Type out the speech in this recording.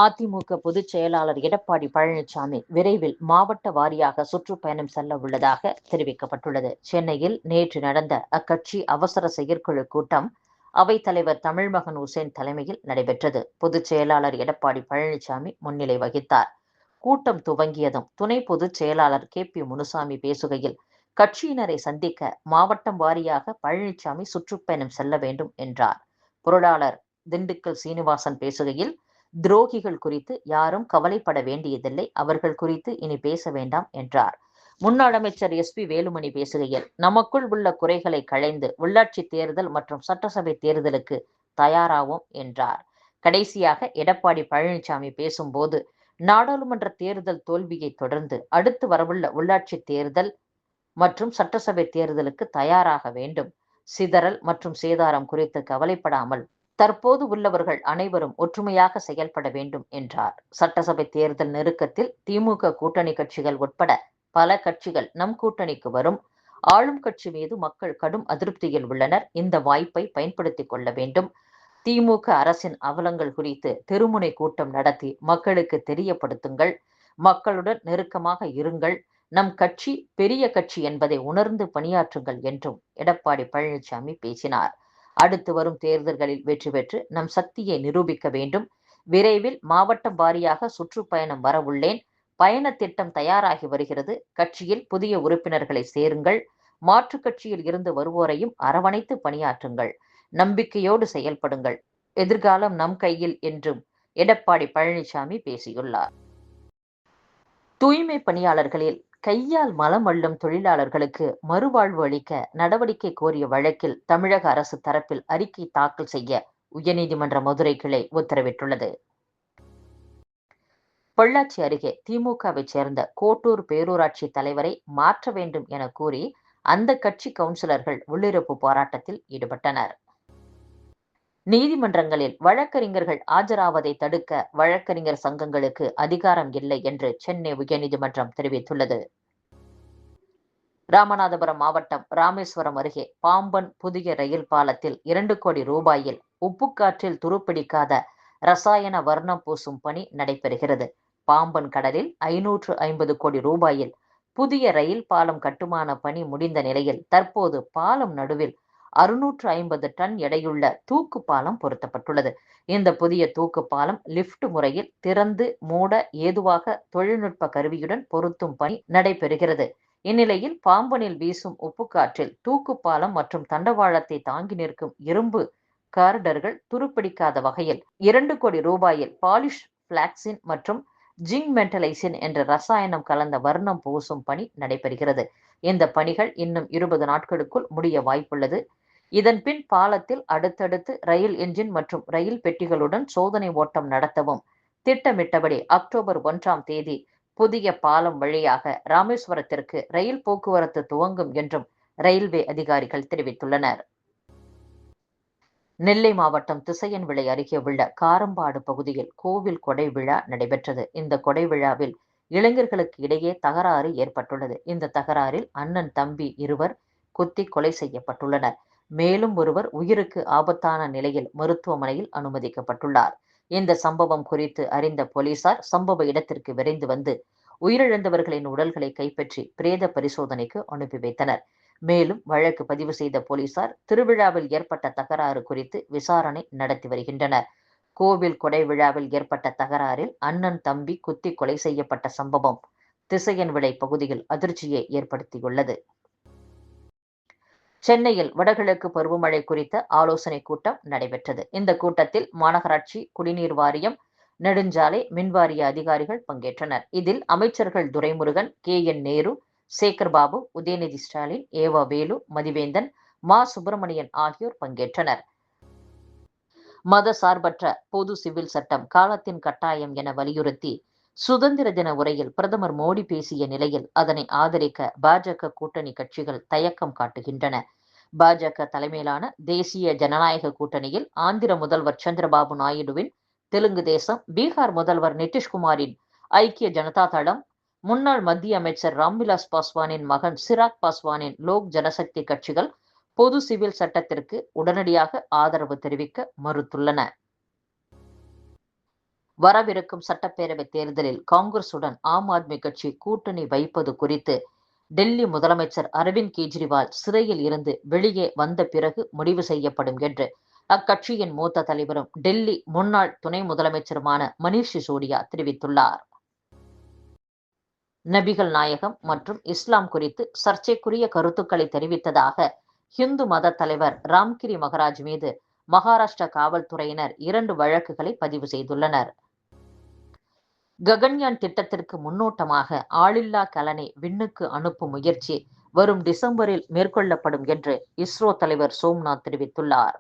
அதிமுக பொதுச் செயலாளர் எடப்பாடி பழனிசாமி விரைவில் மாவட்ட வாரியாக சுற்றுப்பயணம் செல்ல உள்ளதாக தெரிவிக்கப்பட்டுள்ளது. சென்னையில் நேற்று நடந்த அக்கட்சி அவசர செயற்குழு கூட்டம் அவைத்தலைவர் தமிழ்மகன் உசேன் தலைமையில் நடைபெற்றது. பொதுச் செயலாளர் எடப்பாடி பழனிசாமி முன்னிலை வகித்தார். கூட்டம் துவங்கியதும் துணை பொதுச் செயலாளர் KP முனுசாமி பேசுகையில், கட்சியினரை சந்திக்க மாவட்டம் வாரியாக பழனிசாமி சுற்றுப்பயணம் செல்ல வேண்டும் என்றார். பொருளாளர் திண்டுக்கல் சீனிவாசன் பேசுகையில், துரோகிகள் குறித்து யாரும் கவலைப்பட வேண்டியதில்லை, அவர்கள் குறித்து இனி பேச வேண்டாம் என்றார். முன்னாள் அமைச்சர் SP வேலுமணி பேசுகையில், நமக்குள் உள்ள குறைகளை களைந்து உள்ளாட்சி தேர்தல் மற்றும் சட்டசபை தேர்தலுக்கு தயாராவோம் என்றார். கடைசியாக எடப்பாடி பழனிசாமி பேசும்போது, நாடாளுமன்ற தேர்தல் தோல்வியை தொடர்ந்து அடுத்து வரவுள்ள உள்ளாட்சி தேர்தல் மற்றும் சட்டசபை தேர்தலுக்கு தயாராக வேண்டும். சிதறல் மற்றும் சேதாரம் குறித்து கவலைப்படாமல் தற்போது உள்ளவர்கள் அனைவரும் ஒற்றுமையாக செயல்பட வேண்டும் என்றார். சட்டசபை தேர்தல் நெருக்கத்தில் திமுக கூட்டணி கட்சிகள் உட்பட பல கட்சிகள் நம் கூட்டணிக்கு வரும். ஆளும் கட்சி மீது மக்கள் கடும் அதிருப்தியில் உள்ளனர். இந்த வாய்ப்பை பயன்படுத்திக் கொள்ள வேண்டும். திமுக அரசின் அவலங்கள் குறித்து தெருமுனை கூட்டம் நடத்தி மக்களுக்கு தெரியப்படுத்துங்கள். மக்களுடன் நெருக்கமாக இருங்கள். நம் கட்சி பெரிய கட்சி என்பதை உணர்ந்து பணியாற்றுங்கள் என்றும் எடப்பாடி பழனிசாமி பேசினார். அடுத்து வரும் தேர்தல்களில் வெற்றி பெற்று நம் சக்தியை நிரூபிக்க வேண்டும். விரைவில் மாவட்டம் வாரியாக சுற்றுப்பயணம் வர உள்ளேன். பயண திட்டம் தயாராகி வருகிறது. கட்சியில் புதிய உறுப்பினர்களை சேருங்கள். மாற்றுக் கட்சியில் இருந்து வருவோரையும் அரவணைத்து பணியாற்றுங்கள். நம்பிக்கையோடு செயல்படுங்கள். எதிர்காலம் நம் கையில் என்றும் எடப்பாடி பழனிசாமி பேசியுள்ளார். தூய்மை பணியாளர்களில் கையால் மலம் அள்ளும் தொழிலாளர்களுக்கு மறுவாழ்வு அளிக்க நடவடிக்கை கோரிய வழக்கில் தமிழக அரசு தரப்பில் அறிக்கை தாக்கல் செய்ய உயர்நீதிமன்ற மதுரை கிளை உத்தரவிட்டுள்ளது. பொள்ளாச்சி அருகே திமுகவை சேர்ந்த கோட்டூர் பேரூராட்சி தலைவரை மாற்ற வேண்டும் என கூறி அந்த கட்சி கவுன்சிலர்கள் உள்ளிருப்பு போராட்டத்தில் ஈடுபட்டனர். நீதிமன்றங்களில் வழக்கறிஞர்கள் ஆஜராவதை தடுக்க வழக்கறிஞர் சங்கங்களுக்கு அதிகாரம் இல்லை என்று சென்னை உயர்நீதிமன்றம் தெரிவித்துள்ளது. ராமநாதபுரம் மாவட்டம் ராமேஸ்வரம் அருகே பாம்பன் புதிய ரயில் பாலத்தில் 2 கோடி ரூபாயில் உப்புக்காற்றில் துருப்பிடிக்காத ரசாயன வர்ணம் பூசும் பணி நடைபெறுகிறது. பாம்பன் கடலில் 550 கோடி ரூபாயில் புதிய ரயில் பாலம் கட்டுமான பணி முடிந்த நிலையில் தற்போது பாலம் நடுவில் 650 டன் எடையுள்ள தூக்கு பாலம் பொருத்தப்பட்டுள்ளது. இந்த புதிய தூக்கு பாலம் லிப்ட் முறையில் திறந்து மூட ஏதுவாக தொழில்நுட்ப கருவியுடன் பொருத்தும் பணி நடைபெறுகிறது. இந்நிலையில் பாம்பனில் வீசும் உப்புக்காற்றில் தூக்கு பாலம் மற்றும் தண்டவாளத்தை தாங்கி நிற்கும் இரும்பு கார்டர்கள் துருப்பிடிக்காத வகையில் 2 கோடி ரூபாயில் பாலிஷ் பிளாக்சின் மற்றும் ஜிங்க் மெட்டலைசின் என்ற ரசாயனம் கலந்த வர்ணம் பூசும் பணி நடைபெறுகிறது. இந்த பணிகள் இன்னும் 20 நாட்களுக்குள் முடிய வாய்ப்புள்ளது. இதன் பின் பாலத்தில் அடுத்தடுத்து ரயில் என்ஜின் மற்றும் ரயில் பெட்டிகளுடன் சோதனை ஓட்டம் நடத்தவும் திட்டமிட்டபடி அக்டோபர் 1ஆம் தேதி புதிய பாலம் வழியாக ராமேஸ்வரத்திற்கு ரயில் போக்குவரத்து துவங்கும் என்றும் ரயில்வே அதிகாரிகள் தெரிவித்துள்ளனர். நெல்லை மாவட்டம் திசையன்விளை அருகே உள்ள காரம்பாடு பகுதியில் கோவில் கொடை விழா நடைபெற்றது. இந்த கொடை விழாவில் இளைஞர்களுக்கு இடையே தகராறு ஏற்பட்டுள்ளது. இந்த தகராறில் அண்ணன் தம்பி இருவர் குத்தி கொலை செய்யப்பட்டுள்ளனர். மேலும் ஒருவர் உயிருக்கு ஆபத்தான நிலையில் மருத்துவமனையில் அனுமதிக்கப்பட்டுள்ளார். இந்த சம்பவம் குறித்து அறிந்த போலீசார் சம்பவ இடத்திற்கு விரைந்து வந்து உயிரிழந்தவர்களின் உடல்களை கைப்பற்றி பிரேத பரிசோதனைக்கு அனுப்பி வைத்தனர். மேலும் வழக்கு பதிவு செய்த போலீசார் திருவிழாவில் ஏற்பட்ட தகராறு குறித்து விசாரணை நடத்தி வருகின்றனர். கோவில் கொடை விழாவில் ஏற்பட்ட தகராறில் அண்ணன் தம்பி குத்தி கொலை செய்யப்பட்ட சம்பவம் திசையன்விளை பகுதியில் அதிர்ச்சியை ஏற்படுத்தியுள்ளது. சென்னையில் வடகிழக்கு பருவமழை குறித்த ஆலோசனை கூட்டம் நடைபெற்றது. இந்த கூட்டத்தில் மாநகராட்சி, குடிநீர் வாரியம், நெடுஞ்சாலை, மின்வாரிய அதிகாரிகள் பங்கேற்றனர். இதில் அமைச்சர்கள் துரைமுருகன், KN நேரு, சேகர்பாபு, உதயநிதி ஸ்டாலின், ஏவா வேலு, மதிவேந்தன், மா சுப்பிரமணியன் ஆகியோர் பங்கேற்றனர். மத சார்பற்ற பொது சிவில் சட்டம் காலத்தின் கட்டாயம் என வலியுறுத்தி சுதந்திர தின உரையில் பிரதமர் மோடி பேசிய நிலையில் அதனை ஆதரிக்க பாஜக கூட்டணி கட்சிகள் தயக்கம் காட்டுகின்றன. பாஜக தலைமையிலான தேசிய ஜனநாயக கூட்டணியில் ஆந்திர முதல்வர் சந்திரபாபு நாயுடுவின் தெலுங்கு தேசம், பீகார் முதல்வர் நிதிஷ்குமாரின் ஐக்கிய ஜனதா தளம், முன்னாள் மத்திய அமைச்சர் ராம்விலாஸ் பாஸ்வானின் மகன் சிராக் பாஸ்வானின் லோக் ஜனசக்தி கட்சிகள் பொது சிவில் சட்டத்திற்கு உடனடியாக ஆதரவு தெரிவிக்க மறுத்துள்ளன. வரவிருக்கும் சட்டப்பேரவை தேர்தலில் காங்கிரசுடன் ஆம் ஆத்மி கட்சி கூட்டணி வைப்பது குறித்து டெல்லி முதலமைச்சர் அரவிந்த் கெஜ்ரிவால் சிறையில் இருந்து வெளியே வந்த பிறகு முடிவு செய்யப்படும் என்று அக்கட்சியின் மூத்த தலைவரும் டெல்லி முன்னாள் துணை முதலமைச்சருமான மணீஷ் சிசோடியா தெரிவித்துள்ளார். நபிகள் நாயகம் மற்றும் இஸ்லாம் குறித்து சர்ச்சைக்குரிய கருத்துக்களை தெரிவித்ததாக ஹிந்து மத தலைவர் ராம்கிரி மகராஜ் மீது மகாராஷ்டிரா காவல்துறையினர் 2 வழக்குகளை பதிவு செய்துள்ளனர். ககன்யான் திட்டத்திற்கு முன்னோட்டமாக ஆளில்லா கலனை விண்ணுக்கு அனுப்பும் முயற்சி வரும் டிசம்பரில் மேற்கொள்ளப்படும் என்று இஸ்ரோ தலைவர் சோம்நாத் தெரிவித்துள்ளார்.